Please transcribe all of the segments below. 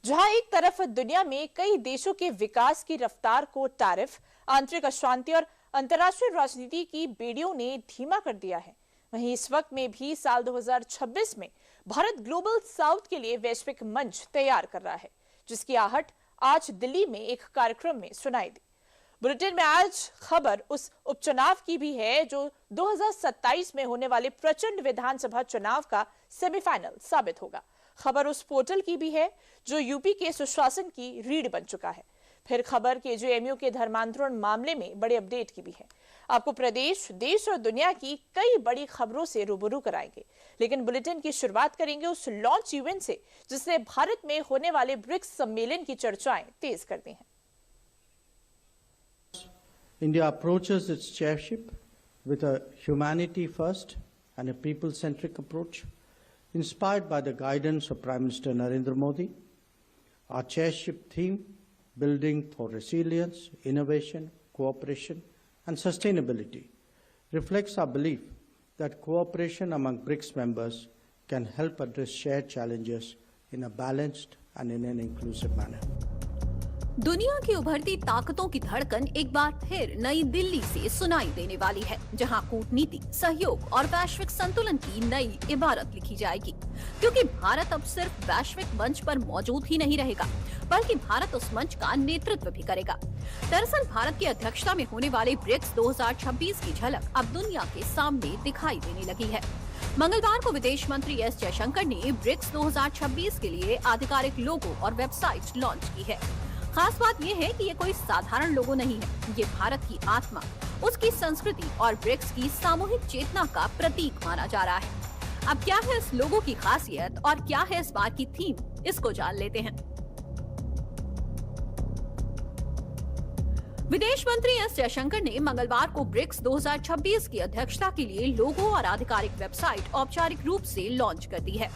जहां एक तरफ दुनिया में कई देशों के विकास की रफ्तार को टैरिफ, आंतरिक अशांति और अंतर्राष्ट्रीय राजनीति की बेड़ियों ने धीमा कर दिया है, वहीं इस वक्त में भी साल 2026 में भारत ग्लोबल साउथ के लिए वैश्विक मंच तैयार कर रहा है, जिसकी आहट आज दिल्ली में एक कार्यक्रम में सुनाई दी। बुलेटिन में आज खबर उस उपचुनाव की भी है जो 2027 में होने वाले प्रचंड विधानसभा चुनाव का सेमीफाइनल साबित होगा। खबर उस पोर्टल की भी है जो यूपी के सुशासन की रीढ़ बन चुका है। फिर खबर केजेएमयू के धर्मांतरण मामले में बड़े अपडेट की भी है। आपको प्रदेश, देश और दुनिया की कई बड़ी खबरों से रूबरू कराएंगे, लेकिन बुलेटिन की शुरुआत करेंगे उस लॉन्च इवेंट से जिसने भारत में होने वाले ब्रिक्स सम्मेलन की चर्चाएं तेज कर दी हैं। India approaches its chairship with a humanity first and a people-centric approach, inspired by the guidance of Prime Minister Narendra Modi. Our chairship theme, Building for Resilience, Innovation, Cooperation and Sustainability, reflects our belief that cooperation among BRICS members can help address shared challenges in a balanced and in an inclusive manner. दुनिया की उभरती ताकतों की धड़कन एक बार फिर नई दिल्ली से सुनाई देने वाली है, जहां कूटनीति, सहयोग और वैश्विक संतुलन की नई इबारत लिखी जाएगी। क्योंकि भारत अब सिर्फ वैश्विक मंच पर मौजूद ही नहीं रहेगा, बल्कि भारत उस मंच का नेतृत्व भी करेगा। दरअसल भारत की अध्यक्षता में होने वाले ब्रिक्स 2026 की झलक अब दुनिया के सामने दिखाई देने लगी है। मंगलवार को विदेश मंत्री एस जयशंकर ने ब्रिक्स 2026 के लिए आधिकारिक लोगो और वेबसाइट लॉन्च की है। खास बात यह है कि ये कोई साधारण लोगो नहीं है, ये भारत की आत्मा, उसकी संस्कृति और ब्रिक्स की सामूहिक चेतना का प्रतीक माना जा रहा है। अब क्या है इस लोगो की खासियत और क्या है इस बार की थीम, इसको जान लेते हैं। विदेश मंत्री एस जयशंकर ने मंगलवार को ब्रिक्स 2026 की अध्यक्षता के लिए लोगो और आधिकारिक वेबसाइट औपचारिक रूप से लॉन्च कर दी है।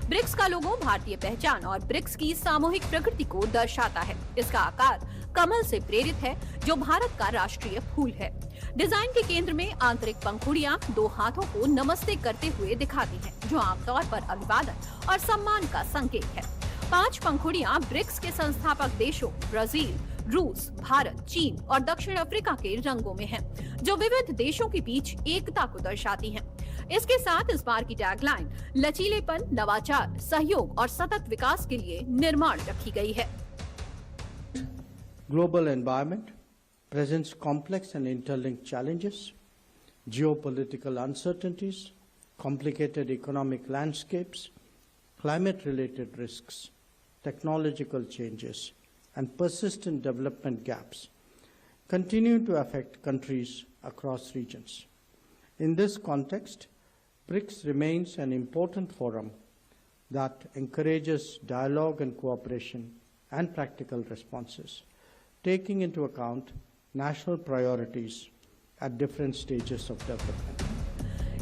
ब्रिक्स का लोगो भारतीय पहचान और ब्रिक्स की सामूहिक प्रकृति को दर्शाता है। इसका आकार कमल से प्रेरित है, जो भारत का राष्ट्रीय फूल है। डिजाइन के केंद्र में आंतरिक पंखुड़ियां दो हाथों को नमस्ते करते हुए दिखाती हैं, जो आमतौर पर अभिवादन और सम्मान का संकेत है। 5 पंखुड़ियां ब्रिक्स के संस्थापक देशों ब्राजील, रूस, भारत, चीन और दक्षिण अफ्रीका के रंगों में हैं, जो विविध देशों के बीच एकता को दर्शाती हैं। इसके साथ इस बार की टैगलाइन लचीलेपन, नवाचार, सहयोग और सतत विकास के लिए निर्माण रखी गई है। Global environment presents complex and interlinked challenges, geopolitical uncertainties, complicated economic landscapes, climate-related risks, technological changes, and persistent development gaps continue to affect countries across regions. In this context, BRICS remains an important forum that encourages dialogue and cooperation and practical responses, taking into account national priorities at different stages of development.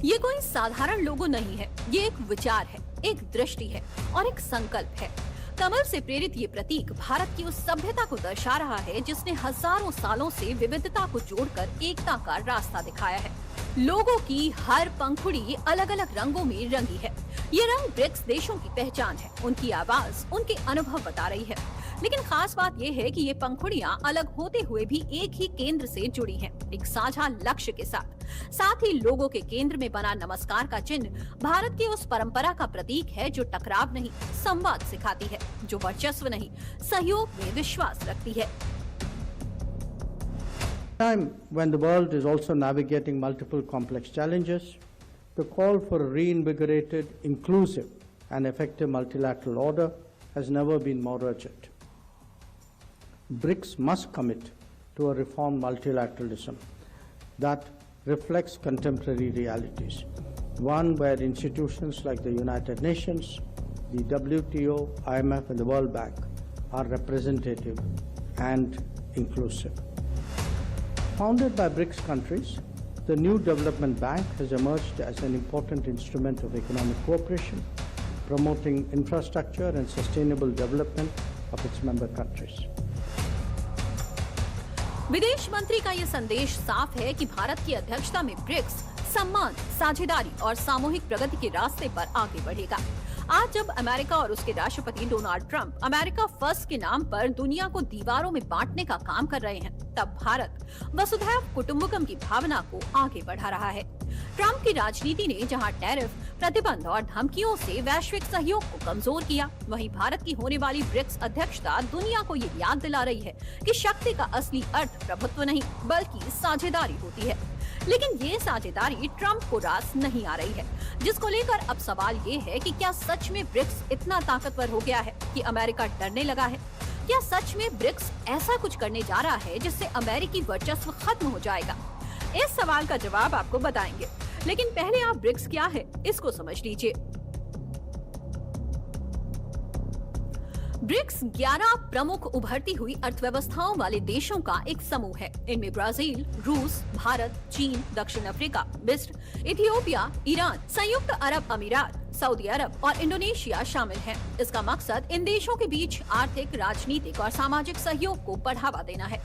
ये कोई साधारण लोगो नहीं है, ये एक विचार है, एक दृष्टि है और एक संकल्प है। कमल से प्रेरित ये प्रतीक भारत की उस सभ्यता को दर्शा रहा है जिसने हजारों सालों से विविधता को जोड़कर एकता का रास्ता दिखाया है। लोगों की हर पंखुड़ी अलग अलग रंगों में रंगी है। ये रंग ब्रिक्स देशों की पहचान है, उनकी आवाज, उनके अनुभव बता रही है। लेकिन खास बात यह है कि ये पंखुड़ियां अलग होते हुए भी एक ही केंद्र से जुड़ी हैं, एक साझा लक्ष्य के साथ। साथ ही लोगों के केंद्र में बना नमस्कार का चिन्ह भारत की उस परंपरा का प्रतीक है जो टकराव नहीं, संवाद सिखाती है, जो वर्चस्व नहीं, सहयोग में विश्वास रखती है। Time when the world is also navigating multiple complex challenges, the call for a reinvigorated, inclusive and effective multilateral order has never been more urgent. BRICS must commit to a reformed multilateralism that reflects contemporary realities, one where institutions like the United Nations, the WTO, IMF and the World Bank are representative and inclusive. Founded by BRICS countries, the new development bank has emerged as an important instrument of economic cooperation, promoting infrastructure and sustainable development of its member countries. विदेश मंत्री का ये संदेश साफ है कि भारत की अध्यक्षता में ब्रिक्स सम्मान, साझेदारी और सामूहिक प्रगति के रास्ते पर आगे बढ़ेगा। आज जब अमेरिका और उसके राष्ट्रपति डोनाल्ड ट्रंप अमेरिका फर्स्ट के नाम पर दुनिया को दीवारों में बांटने का काम कर रहे हैं, तब भारत वसुधैव कुटुंबकम की भावना को आगे बढ़ा रहा है। ट्रंप की राजनीति ने जहां टैरिफ, प्रतिबंध और धमकियों से वैश्विक सहयोग को कमजोर किया, वहीं भारत की होने वाली ब्रिक्स अध्यक्षता दुनिया को ये याद दिला रही है कि शक्ति का असली अर्थ प्रभुत्व नहीं बल्कि साझेदारी होती है। लेकिन ये साझेदारी ट्रंप को रास नहीं आ रही है, जिसको लेकर अब सवाल ये है कि क्या सच में ब्रिक्स इतना ताकतवर हो गया है कि अमेरिका डरने लगा है? क्या सच में ब्रिक्स ऐसा कुछ करने जा रहा है जिससे अमेरिकी वर्चस्व खत्म हो जाएगा? इस सवाल का जवाब आपको बताएंगे, लेकिन पहले आप ब्रिक्स क्या है इसको समझ लीजिए। ब्रिक्स 11 प्रमुख उभरती हुई अर्थव्यवस्थाओं वाले देशों का एक समूह है। इनमें ब्राजील, रूस, भारत, चीन, दक्षिण अफ्रीका, मिस्र, इथियोपिया, ईरान, संयुक्त अरब अमीरात, सऊदी अरब और इंडोनेशिया शामिल हैं। इसका मकसद इन देशों के बीच आर्थिक, राजनीतिक और सामाजिक सहयोग को बढ़ावा देना है।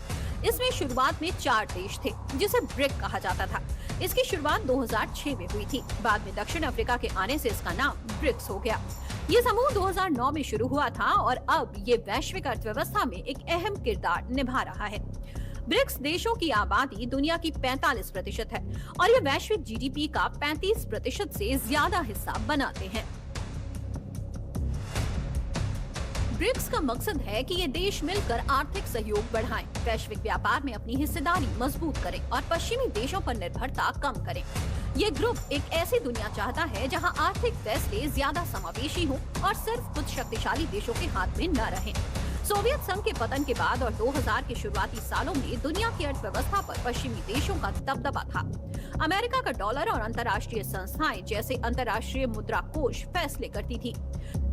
इसमें शुरुआत में 4 देश थे जिसे ब्रिक कहा जाता था। इसकी शुरुआत 2006 में हुई थी। बाद में दक्षिण अफ्रीका के आने से इसका नाम ब्रिक्स हो गया। ये समूह 2009 में शुरू हुआ था और अब ये वैश्विक अर्थव्यवस्था में एक अहम किरदार निभा रहा है। ब्रिक्स देशों की आबादी दुनिया की 45% है और ये वैश्विक जीडीपी का 35% से ज्यादा हिस्सा बनाते हैं। ब्रिक्स का मकसद है कि ये देश मिलकर आर्थिक सहयोग बढ़ाएं, वैश्विक व्यापार में अपनी हिस्सेदारी मजबूत करें और पश्चिमी देशों पर निर्भरता कम करें। ये ग्रुप एक ऐसी दुनिया चाहता है जहां आर्थिक फैसले ज्यादा समावेशी हों और सिर्फ कुछ शक्तिशाली देशों के हाथ में न रहें। सोवियत संघ के पतन के बाद और 2000 के शुरुआती सालों में दुनिया की अर्थव्यवस्था पर पश्चिमी देशों का दबदबा था। अमेरिका का डॉलर और अंतर्राष्ट्रीय संस्थाएं जैसे अंतर्राष्ट्रीय मुद्रा कोष फैसले करती थी।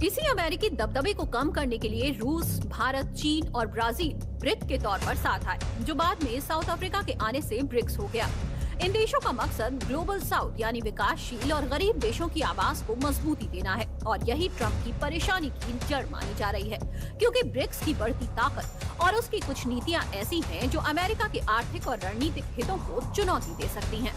इसी अमेरिकी दबदबे को कम करने के लिए रूस, भारत, चीन और ब्राजील ब्रिक के तौर पर साथ आए, जो बाद में साउथ अफ्रीका के आने से ब्रिक्स हो गया। इन देशों का मकसद ग्लोबल साउथ यानी विकासशील और गरीब देशों की आवाज को मजबूती देना है और यही ट्रंप की परेशानी की जड़ मानी जा रही है, क्योंकि ब्रिक्स की बढ़ती ताकत और उसकी कुछ नीतियां ऐसी हैं जो अमेरिका के आर्थिक और रणनीतिक हितों को चुनौती दे सकती हैं।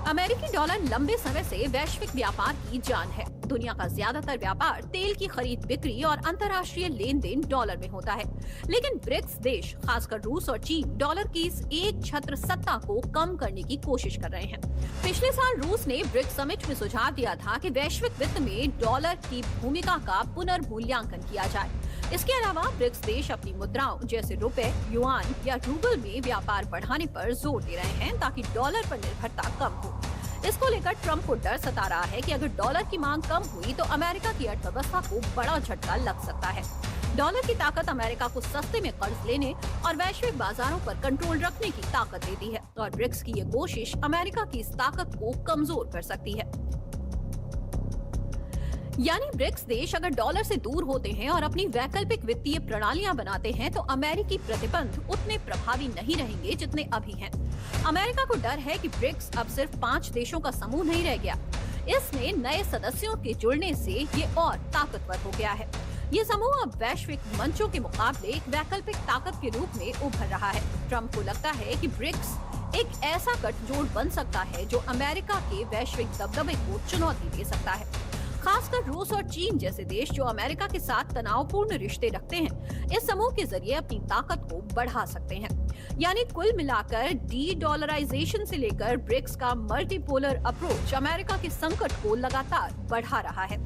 अमेरिकी डॉलर लंबे समय से वैश्विक व्यापार की जान है। दुनिया का ज्यादातर व्यापार तेल की खरीद बिक्री और अंतर्राष्ट्रीय लेन देन डॉलर में होता है, लेकिन ब्रिक्स देश खासकर रूस और चीन डॉलर की इस एक छत्र सत्ता को कम करने की कोशिश कर रहे हैं। पिछले साल रूस ने ब्रिक्स समिट में सुझाव दिया था कि वैश्विक वित्त में डॉलर की भूमिका का पुनर्मूल्यांकन किया जाए। इसके अलावा ब्रिक्स देश अपनी मुद्राओं जैसे रुपए, युआन या रूबल में व्यापार बढ़ाने पर जोर दे रहे हैं ताकि डॉलर पर निर्भरता कम हो। इसको लेकर ट्रंप को डर सता रहा है कि अगर डॉलर की मांग कम हुई तो अमेरिका की अर्थव्यवस्था को बड़ा झटका लग सकता है। डॉलर की ताकत अमेरिका को सस्ते में कर्ज लेने और वैश्विक बाजारों पर कंट्रोल रखने की ताकत देती है और ब्रिक्स की ये कोशिश अमेरिका की इस ताकत को कमजोर कर सकती है। यानी ब्रिक्स देश अगर डॉलर से दूर होते हैं और अपनी वैकल्पिक वित्तीय प्रणालियां बनाते हैं तो अमेरिकी प्रतिबंध उतने प्रभावी नहीं रहेंगे जितने अभी हैं। अमेरिका को डर है कि ब्रिक्स अब सिर्फ 5 देशों का समूह नहीं रह गया, इसमें नए सदस्यों के जुड़ने से ये और ताकतवर हो गया है। ये समूह अब वैश्विक मंचों के मुकाबले एक वैकल्पिक ताकत के रूप में उभर रहा है। ट्रंप को लगता है कि ब्रिक्स एक ऐसा गठजोड़ बन सकता है जो अमेरिका के वैश्विक दबदबे को चुनौती दे सकता है। खासकर रूस और चीन जैसे देश जो अमेरिका के साथ तनावपूर्ण रिश्ते रखते हैं, इस समूह के जरिए अपनी ताकत को बढ़ा सकते हैं। यानी कुल मिलाकर डी-डॉलराइजेशन से लेकर ब्रिक्स का मल्टीपोलर अप्रोच अमेरिका के संकट को लगातार बढ़ा रहा है।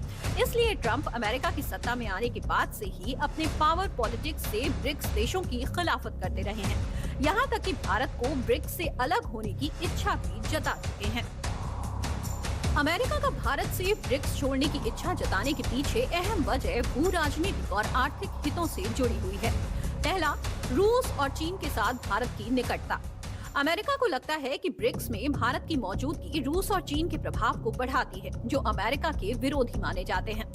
इसलिए ट्रंप अमेरिका की सत्ता में आने के बाद से ही अपने पावर पॉलिटिक्स से ब्रिक्स देशों की खिलाफत करते रहे हैं। यहाँ तक कि भारत को ब्रिक्स से अलग होने की इच्छा भी जता चुके हैं। अमेरिका का भारत से ब्रिक्स छोड़ने की इच्छा जताने के पीछे अहम वजह भू राजनीतिक और आर्थिक हितों से जुड़ी हुई है। पहला, रूस और चीन के साथ भारत की निकटता। अमेरिका को लगता है कि ब्रिक्स में भारत की मौजूदगी रूस और चीन के प्रभाव को बढ़ाती है, जो अमेरिका के विरोधी माने जाते हैं।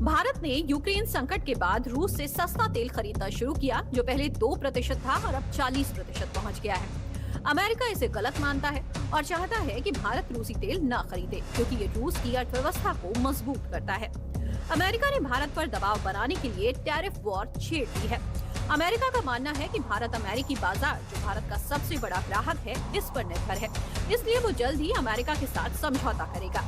भारत ने यूक्रेन संकट के बाद रूस से सस्ता तेल खरीदना शुरू किया, जो पहले 2% था और अब 40% पहुंच गया है। अमेरिका इसे गलत मानता है और चाहता है कि भारत रूसी तेल न खरीदे, क्योंकि ये रूस की अर्थव्यवस्था को मजबूत करता है। अमेरिका ने भारत पर दबाव बनाने के लिए टैरिफ वॉर छेड़ दी है। अमेरिका का मानना है कि भारत अमेरिकी बाजार, जो भारत का सबसे बड़ा ग्राहक है, इस पर निर्भर है, इसलिए वो जल्द ही अमेरिका के साथ समझौता करेगा।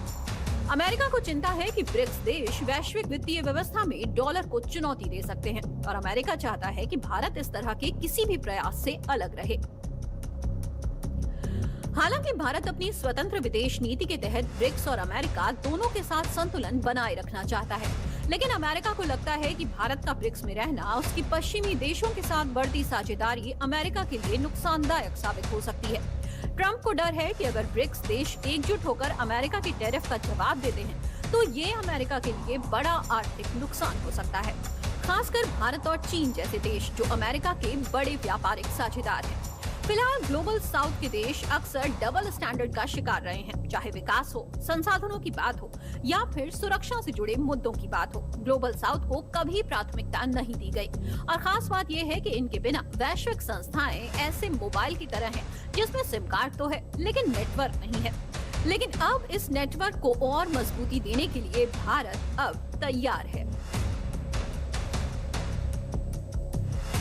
अमेरिका को चिंता है कि ब्रिक्स देश वैश्विक वित्तीय व्यवस्था में डॉलर को चुनौती दे सकते हैं और अमेरिका चाहता है कि भारत इस तरह के किसी भी प्रयास से अलग रहे। हालांकि भारत अपनी स्वतंत्र विदेश नीति के तहत ब्रिक्स और अमेरिका दोनों के साथ संतुलन बनाए रखना चाहता है, लेकिन अमेरिका को लगता है कि भारत का ब्रिक्स में रहना उसकी पश्चिमी देशों के साथ बढ़ती साझेदारी अमेरिका के लिए नुकसानदायक साबित हो सकती है। ट्रंप को डर है कि अगर ब्रिक्स देश एकजुट होकर अमेरिका की टैरिफ का जवाब देते हैं तो ये अमेरिका के लिए बड़ा आर्थिक नुकसान हो सकता है, खासकर भारत और चीन जैसे देश जो अमेरिका के बड़े व्यापारिक साझेदार हैं। फिलहाल ग्लोबल साउथ के देश अक्सर डबल स्टैंडर्ड का शिकार रहे हैं, चाहे विकास हो, संसाधनों की बात हो या फिर सुरक्षा से जुड़े मुद्दों की बात हो। ग्लोबल साउथ को कभी प्राथमिकता नहीं दी गई और खास बात यह है कि इनके बिना वैश्विक संस्थाएं ऐसे मोबाइल की तरह हैं जिसमें सिम कार्ड तो है लेकिन नेटवर्क नहीं है। लेकिन अब इस नेटवर्क को और मजबूती देने के लिए भारत अब तैयार है।